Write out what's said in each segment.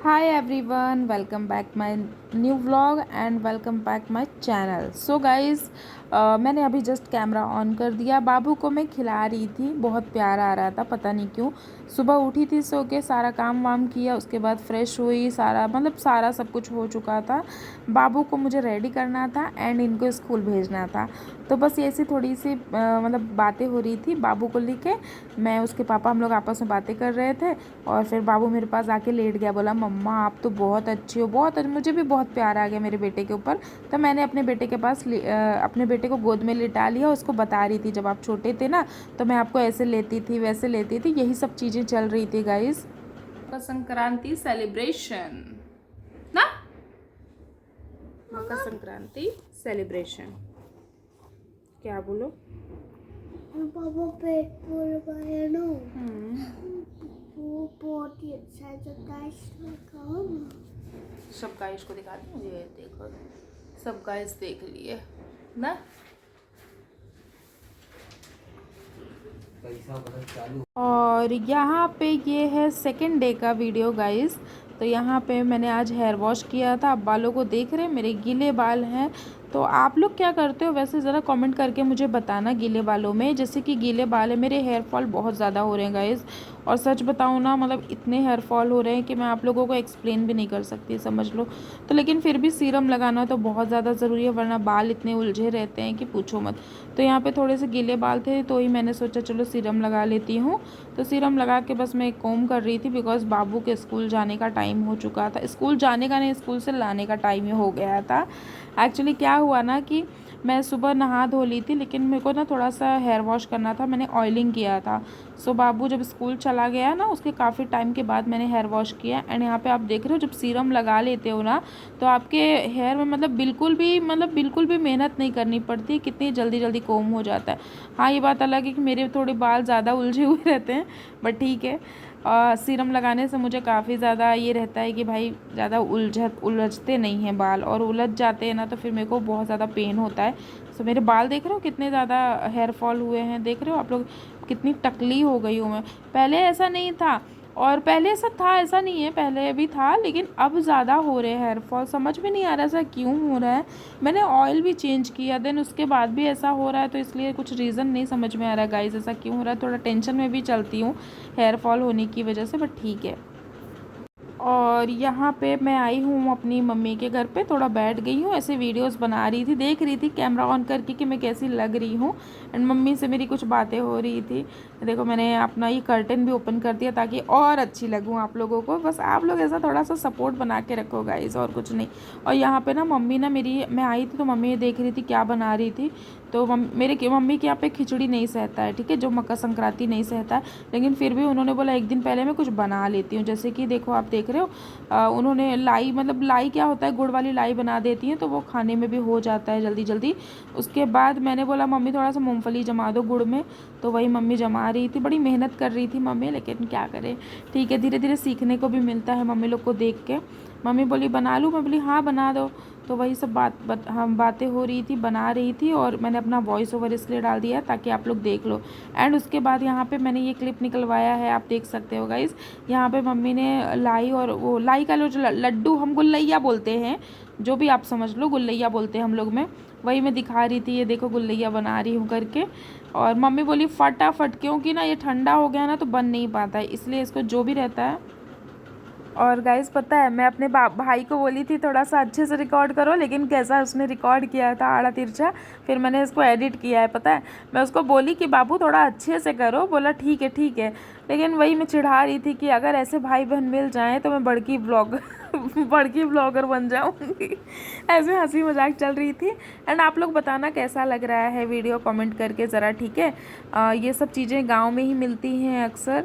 Hi everyone, welcome back my new vlog and welcome back my channel. So guys, मैंने अभी just camera on कर दिया। बाबू को मैं खिला रही थी, बहुत प्यार आ रहा था, पता नहीं क्यों। सुबह उठी थी, सो के सारा काम वाम किया, उसके बाद फ्रेश हुई, सारा सब कुछ हो चुका था। बाबू को मुझे रेडी करना था एंड इनको स्कूल भेजना था। तो बस ऐसी थोड़ी सी बातें हो रही थी बाबू को लेके। मैं उसके पापा हम लोग आपस में बातें कर रहे थे और फिर बाबू मेरे पास आके लेट गया, बोला मम्मा आप तो बहुत अच्छी हो, मुझे भी बहुत प्यार आ गया मेरे बेटे के ऊपर। तो मैंने अपने बेटे के पास अपने बेटे को गोद में लिटा लिया। उसको बता रही थी जब आप छोटे थे ना तो मैं आपको ऐसे लेती थी वैसे लेती थी, यही सब चीज़ें चल रही थी गाइस। मकर संक्रांति सेलिब्रेशन ना, मकर संक्रांति सेलिब्रेशन। क्या बोलो? पापा पेट फूल गया ना। वो बहुत ही अच्छा है। जब गाइस लगाओ ना, सब गाइस को दिखा दी मुझे, देखो सब गाइस देख लिए ना। और यहाँ पे ये है सेकंड डे का वीडियो गाइस। तो यहाँ पे मैंने आज हेयर वॉश किया था। आप बालों को देख रहे हैं, मेरे गीले बाल हैं। तो आप लोग क्या करते हो वैसे ज़रा कमेंट करके मुझे बताना गीले बालों में। जैसे कि गीले बाल है मेरे, हेयर फॉल बहुत ज़्यादा हो रहे हैं गाइस। और सच बताऊँ ना, मतलब इतने हेयर फॉल हो रहे हैं कि मैं आप लोगों को एक्सप्लेन भी नहीं कर सकती, समझ लो। तो लेकिन फिर भी सीरम लगाना तो बहुत ज़्यादा ज़रूरी है, वरना बाल इतने उलझे रहते हैं कि पूछो मत। तो यहाँ पे थोड़े से गीले बाल थे तो ही मैंने सोचा चलो सीरम लगा लेती हूँ। तो सीरम लगा के बस मैं कोम कर रही थी, बिकॉज़ बाबू के स्कूल जाने का टाइम हो चुका था। स्कूल जाने का नहीं, स्कूल से लाने का टाइम ही हो गया था। एक्चुअली क्या हुआ ना कि मैं सुबह नहा धो ली थी, लेकिन मेरे को ना थोड़ा सा हेयर वॉश करना था, मैंने ऑयलिंग किया था। सो बाबू जब स्कूल चला गया ना, उसके काफ़ी टाइम के बाद मैंने हेयर वॉश किया। एंड यहाँ पे आप देख रहे हो, जब सीरम लगा लेते हो ना तो आपके हेयर में बिल्कुल भी मेहनत नहीं करनी पड़ती, कितनी जल्दी जल्दी कोम हो जाता है। हाँ, ये बात अलग है कि मेरे थोड़े बाल ज़्यादा उलझे हुए रहते हैं, बट ठीक है। सीरम लगाने से मुझे काफ़ी ज़्यादा ये रहता है कि भाई ज़्यादा उलझते नहीं हैं बाल, और उलझ जाते हैं ना तो फिर मेरे को बहुत ज़्यादा पेन होता है। सो मेरे बाल देख रहे हो कितने ज़्यादा हेयर फॉल हुए हैं, देख रहे हो आप लोग कितनी टकली हो गई हूँ मैं। पहले ऐसा नहीं था, और पहले ऐसा था ऐसा नहीं है, पहले भी था, लेकिन अब ज़्यादा हो रहे हैं हेयर फॉल। समझ में नहीं आ रहा ऐसा क्यों हो रहा है। मैंने ऑयल भी चेंज किया, देन उसके बाद भी ऐसा हो रहा है, तो इसलिए कुछ रीज़न नहीं समझ में आ रहा है गाइस ऐसा क्यों हो रहा है। थोड़ा टेंशन में भी चलती हूँ हेयर फॉल होने की वजह से, बट ठीक है। और यहाँ पे मैं आई हूँ अपनी मम्मी के घर पे, थोड़ा बैठ गई हूँ, ऐसे वीडियोस बना रही थी, देख रही थी कैमरा ऑन करके कि मैं कैसी लग रही हूँ। एंड मम्मी से मेरी कुछ बातें हो रही थी। देखो मैंने अपना ये कर्टन भी ओपन कर दिया ताकि और अच्छी लगूँ आप लोगों को। बस आप लोग ऐसा थोड़ा सा सपोर्ट बना के रखो गाइस, और कुछ नहीं। और यहाँ पर ना मम्मी ना मेरी, मैं आई थी तो मम्मी देख रही थी क्या बना रही थी। तो मेरे मम्मी के यहाँ पे खिचड़ी नहीं सहता है, ठीक है, जो मकर संक्रांति नहीं सहता है, लेकिन फिर भी उन्होंने बोला एक दिन पहले मैं कुछ बना लेती हूँ। जैसे कि देखो आप देख रहे हो, उन्होंने लाई, लाई क्या होता है, गुड़ वाली लाई बना देती हैं तो वो खाने में भी हो जाता है जल्दी जल्दी। उसके बाद मैंने बोला मम्मी थोड़ा सा मूंगफली जमा दो गुड़ में, तो वही मम्मी जमा रही थी। बड़ी मेहनत कर रही थी मम्मी, लेकिन क्या करें, ठीक है, धीरे धीरे सीखने को भी मिलता है मम्मी लोग को देख के। मम्मी बोली बना लूँ, मैं बोली हाँ बना दो। तो वही सब हम बातें हो रही थी, बना रही थी, और मैंने अपना वॉइस ओवर इसलिए डाल दिया ताकि आप लोग देख लो। एंड उसके बाद यहाँ पे मैंने ये क्लिप निकलवाया है, आप देख सकते हो गाइस। यहाँ पे मम्मी ने लाई, और वो लाई का जो लड्डू हम गुल्लैया बोलते हैं, जो भी आप समझ लो, गुल्लैया बोलते हैं हम लोग में, वही मैं दिखा रही थी। ये देखो गुल्लैया बना रही हूँ करके। और मम्मी बोली फटाफट, क्योंकि ना ये ठंडा हो गया ना तो बन नहीं पाता है, इसलिए इसको जो भी रहता है। और गाइस पता है, मैं अपने भाई को बोली थी थोड़ा सा अच्छे से रिकॉर्ड करो, लेकिन कैसा उसने रिकॉर्ड किया था आड़ा तिरछा। फिर मैंने इसको एडिट किया है, पता है। मैं उसको बोली कि बाबू थोड़ा अच्छे से करो, बोला ठीक है ठीक है। लेकिन वही मैं चिढ़ा रही थी कि अगर ऐसे भाई बहन मिल जाएँ तो मैं बड़की बड़की ब्लॉगर बन जाऊँगी। ऐसे हंसी मजाक चल रही थी। एंड आप लोग बताना कैसा लग रहा है वीडियो, कमेंट करके ज़रा, ठीक है। ये सब चीज़ें गाँव में ही मिलती हैं अक्सर,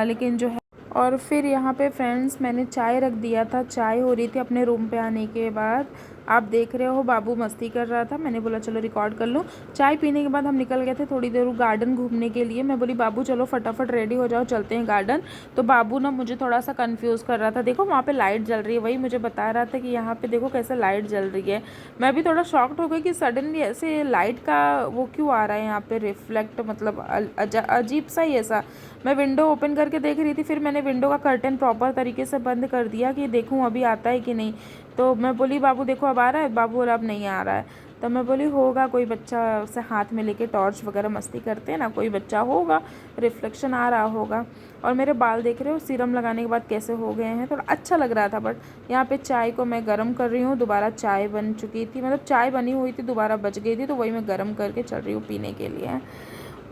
लेकिन जो है। और फिर यहाँ पे फ्रेंड्स मैंने चाय रख दिया था, चाय हो रही थी अपने रूम पे आने के बाद। आप देख रहे हो बाबू मस्ती कर रहा था, मैंने बोला चलो रिकॉर्ड कर लूँ। चाय पीने के बाद हम निकल गए थे थोड़ी देर गार्डन घूमने के लिए। मैं बोली बाबू चलो फटाफट रेडी हो जाओ, चलते हैं गार्डन। तो बाबू ना मुझे थोड़ा सा कंफ्यूज कर रहा था। देखो वहाँ पे लाइट जल रही है, वही मुझे बता रहा था कि यहाँ पे देखो कैसे लाइट जल रही है। मैं भी थोड़ा शॉक्ड हो गई कि सडनली ऐसे लाइट का वो क्यों आ रहा है यहाँ पे रिफ्लेक्ट, मतलब अजीब सा ही ऐसा। मैं विंडो ओपन करके देख रही थी, फिर मैंने विंडो का कर्टन प्रॉपर तरीके से बंद कर दिया कि देखूँ अभी आता है कि नहीं। तो मैं बोली बाबू देखो अब आ रहा है, बाबू बोला अब नहीं आ रहा है। तो मैं बोली होगा कोई बच्चा से हाथ में लेके टॉर्च वगैरह मस्ती करते हैं ना, कोई बच्चा होगा, रिफ्लेक्शन आ रहा होगा। और मेरे बाल देख रहे हो सीरम लगाने के बाद कैसे हो गए हैं, थोड़ा अच्छा लग रहा था। बट यहाँ पे चाय को मैं गर्म कर रही हूँ, दोबारा चाय बन चुकी थी, मतलब चाय बनी हुई थी दोबारा बच गई थी, तो वही मैं गर्म करके चल रही हूँ पीने के लिए।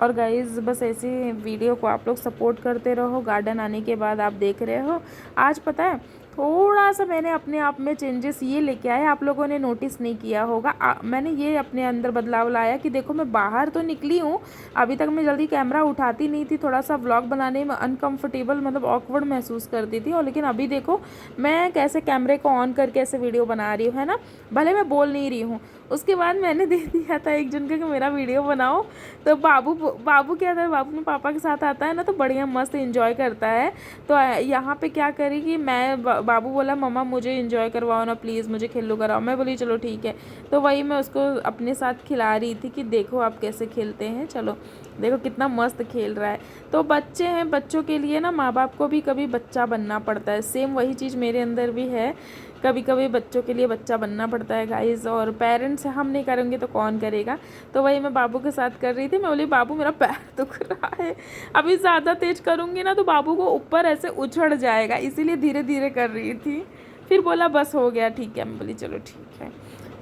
और गाइज़ बस ऐसी वीडियो को आप लोग सपोर्ट करते रहो। गार्डन आने के बाद आप देख रहे हो आज पता है थोड़ा सा मैंने अपने आप में चेंजेस ये लेके आए, आप लोगों ने नोटिस नहीं किया होगा। मैंने ये अपने अंदर बदलाव लाया कि देखो मैं बाहर तो निकली हूँ, अभी तक मैं जल्दी कैमरा उठाती नहीं थी, थोड़ा सा व्लॉग बनाने में अनकंफर्टेबल मतलब ऑकवर्ड महसूस करती थी। और लेकिन अभी देखो मैं कैसे कैमरे को ऑन करके ऐसे वीडियो बना रही हूँ, है ना, भले मैं बोल नहीं रही हूँ। उसके बाद मैंने दे दिया था एक जन कि मेरा वीडियो बनाओ। तो बाबू क्या था, बाबू में पापा के साथ आता है ना तो बढ़िया मस्त एंजॉय करता है। तो यहाँ पे क्या करी कि मैं बाबू बोला मम्मा मुझे एंजॉय करवाओ ना प्लीज़, मुझे खेलो कराओ। मैं बोली चलो ठीक है। तो वही मैं उसको अपने साथ खिला रही थी कि देखो आप कैसे खेलते हैं, चलो देखो कितना मस्त खेल रहा है। तो बच्चे हैं, बच्चों के लिए ना माँ बाप को भी कभी बच्चा बनना पड़ता है। सेम वही चीज़ मेरे अंदर भी है, कभी कभी बच्चों के लिए बच्चा बनना पड़ता है गाइस। और पेरेंट्स हम नहीं करेंगे तो कौन करेगा। तो वही मैं बाबू के साथ कर रही थी। मैं बोली बाबू मेरा पैर दुख रहा है, अभी ज़्यादा तेज करूँगी ना तो बाबू को ऊपर ऐसे उछड़ जाएगा, इसीलिए धीरे धीरे कर रही थी। फिर बोला बस हो गया ठीक है। मैं बोली चलो ठीक है।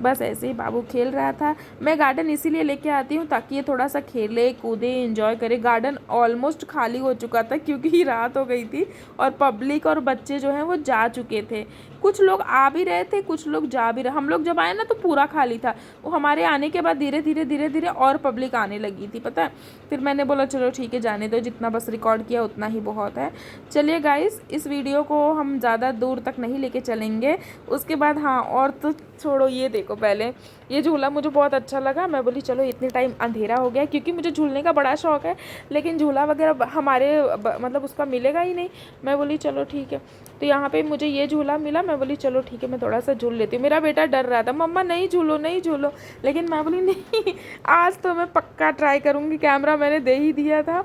बस ऐसे ही बाबू खेल रहा था। मैं गार्डन इसीलिए लेके आती हूँ ताकि ये थोड़ा सा खेले कूदे एंजॉय करे। गार्डन ऑलमोस्ट खाली हो चुका था क्योंकि रात हो गई थी और पब्लिक और बच्चे जो हैं वो जा चुके थे। कुछ लोग आ भी रहे थे, कुछ लोग जा भी रहे। हम लोग जब आए ना तो पूरा खाली था। वो हमारे आने के बाद धीरे धीरे और पब्लिक आने लगी थी पता है। फिर मैंने बोला चलो ठीक है जाने दो, जितना बस रिकॉर्ड किया उतना ही बहुत है। चलिए गाइस इस वीडियो को हम ज़्यादा दूर तक नहीं लेके चलेंगे। उसके बाद हाँ और तो छोड़ो, ये देखो पहले ये झूला मुझे बहुत अच्छा लगा। मैं बोली चलो इतने टाइम अंधेरा हो गया, क्योंकि मुझे झूलने का बड़ा शौक है लेकिन झूला वगैरह हमारे मतलब उसका मिलेगा ही नहीं। मैं बोली चलो ठीक है। तो यहाँ पे मुझे ये झूला मिला। मैं बोली चलो ठीक है मैं थोड़ा सा झूल लेती हूँ। मेरा बेटा डर रहा था मम्मा नहीं झूलो नहीं झूलो, लेकिन मैं बोली नहीं आज तो मैं पक्का ट्राई करूँगी, कैमरा मैंने दे ही दिया था।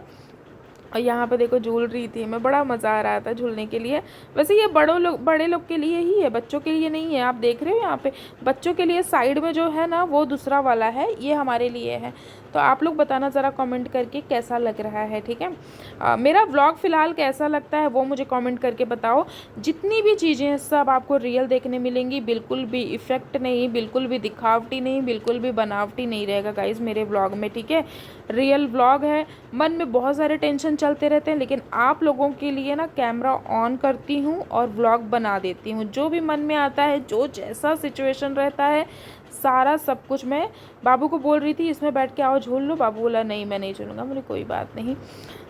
और यहाँ पे देखो झूल रही थी मैं, बड़ा मज़ा आ रहा था झूलने के लिए। वैसे ये बड़े लोग के लिए ही है, बच्चों के लिए नहीं है। आप देख रहे हो यहाँ पे बच्चों के लिए साइड में जो है ना वो दूसरा वाला है, ये हमारे लिए है। तो आप लोग बताना ज़रा कमेंट करके कैसा लग रहा है, ठीक है। मेरा व्लॉग फ़िलहाल कैसा लगता है वो मुझे कमेंट करके बताओ। जितनी भी चीज़ें हैं सब आपको रियल देखने मिलेंगी, बिल्कुल भी इफ़ेक्ट नहीं, बिल्कुल भी दिखावटी नहीं, बिल्कुल भी बनावटी नहीं रहेगा गाइज़ मेरे व्लॉग में, ठीक है। रियल व्लॉग है। मन में बहुत सारे टेंशन चलते रहते हैं लेकिन आप लोगों के लिए ना कैमरा ऑन करती हूँ और व्लॉग बना देती हूँ। जो भी मन में आता है, जो जैसा सिचुएशन रहता है, सारा सब कुछ मैं बाबू को बोल रही थी इसमें बैठ के आओ झूल लो। बाबू बोला नहीं मैं नहीं झूलूंगा। मुझे कोई बात नहीं,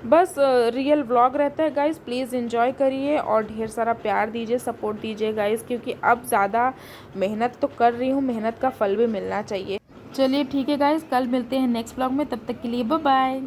बस रियल व्लॉग रहता है गाइज़। प्लीज़ एंजॉय करिए और ढेर सारा प्यार दीजिए, सपोर्ट दीजिए गाइज़, क्योंकि अब ज़्यादा मेहनत तो कर रही हूँ, मेहनत का फल भी मिलना चाहिए। चलिए ठीक है गाइज़, कल मिलते हैं नेक्स्ट व्लॉग में, तब तक के लिए बाय बाय।